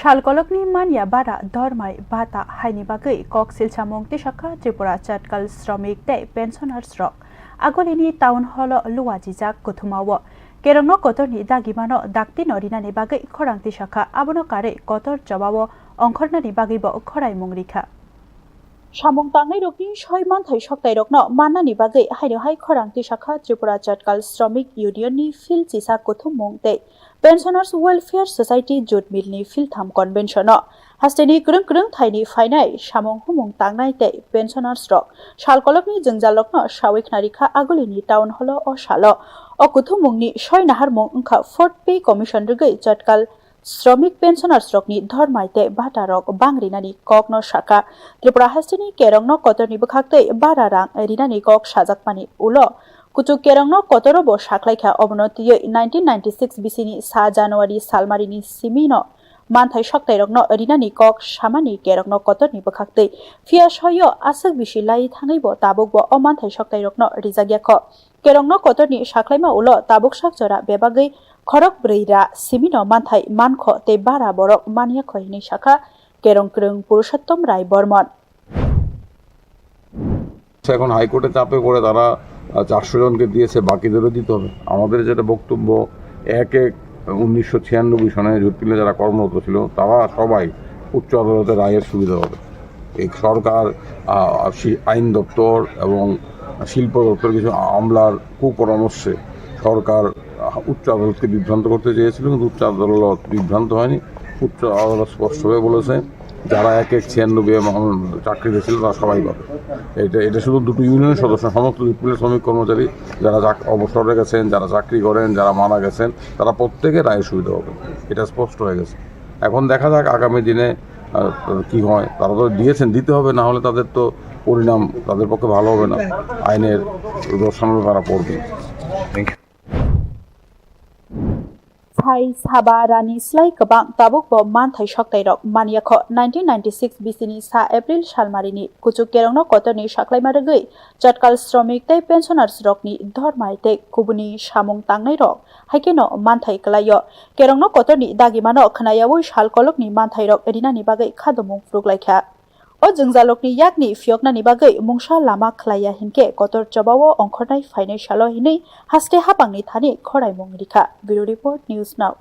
Shalkolokni manya bara dormai bata haini bagwi kok silchamung tisakha Tripura chatkal shramik tei pensionersrok agolini town hall luwajijak kuthumawo kerongno kotorni dagimano dakti norinani bagwi khorang tisakha abono kare kotor jabawo ongkhornani bagibo khorai mungrikha samung tangnai rokni 6 manthai soktai rokno mannani bagwi haino khorang tisakha Tripura chatkal shramik union ni fil chisa khadumung tei Pensioners Welfare Society Jut Milni Filtham Convention hasteni krung thaini fainai samung humung tangnai tei pensionersrok Shalkolokni jengjalokno sawik narikha agolini town hall o salo o kuthumungni 6 naharmung ongkha 4th pay commission rugui chatkal shramik pensionersrokni dhormai tei batarok bangrinani kokno saka Tripura hasteni kerongno kotorni bukhaktei bara rang rinani kok sajakmani ulo kuchuk kerongno kotoro bo saklaikha obonotiyoi 1996 bisini sa January salmarini simino manthai soktairokno rinani kok samani kerongno kotorni bukhaktei fias hoyo asuk bisi lai thangai bo tabuk bo o manthai soktairokno rijagyakho kerongno kotorni saklaima ulo tabuk sakjora bebagui khorok breira simino manthai mankho te bara borok maniakho hini shakha kerong krung purushottom rai bormon এখন হাইকোর্টে চাপে করে তারা 400 জনকে দিয়েছে, বাকিদেরও দিতে হবে। আমাদের যেটা বক্তব্য 1/1996 সনে জুটমিলে যারা কর্মরত ছিল তারা সবাই উচ্চ আদালতের রায়ের সুবিধা হবে। এই সরকার আইন দপ্তর এবং শিল্প দপ্তর কিছু আমলার কুপরামর্শে সরকার উচ্চ আদালতকে বিভ্রান্ত করতে চেয়েছিল, কিন্তু উচ্চ আদালত বিভ্রান্ত হয়নি। উচ্চ আদালত স্পষ্টভাবে বলেছে যারা 1/96 চাকরিতে ছিল তারা সবাই পাবে। এটা শুধু দুটো ইউনিয়নের সদস্য, সমস্ত ত্রিপুরা শ্রমিক কর্মচারী যারা অবসরে গেছেন, যারা চাকরি করেন, যারা মারা গেছেন, তারা প্রত্যেকে রায়ের সুবিধা হবে। এটা স্পষ্ট হয়ে গেছে। এখন দেখা যাক আগামী দিনে কি হয়। তারা তো দিয়েছেন, দিতে হবে, না হলে তাদের তো পরিণাম তাদের পক্ষে ভালো হবে না। আইনের দর্শানোর তারা পড়বে। Hai Saba Rani Slai Kabang Tabuk Bo Manthai Soktairok Maniakho 1996 bisini sa April Salmarini kuchuk kerongno kotorni saklaima rugui chatkal shramik tei pensionersrokni dhormai tei kubuni samung tangnai rok haikeno manthai klayo kerongno kotorni dagimano khnayawoi Shalkolokni manthai rok rinani bagai khadumung phuruklaikha o jengjalokni yakni fioknani bagai mungsa lama khlaya hinke kotor jabao ongkhornai fainai salo hinei haste hapangni thani khorai mungrikha Bureau Report News Now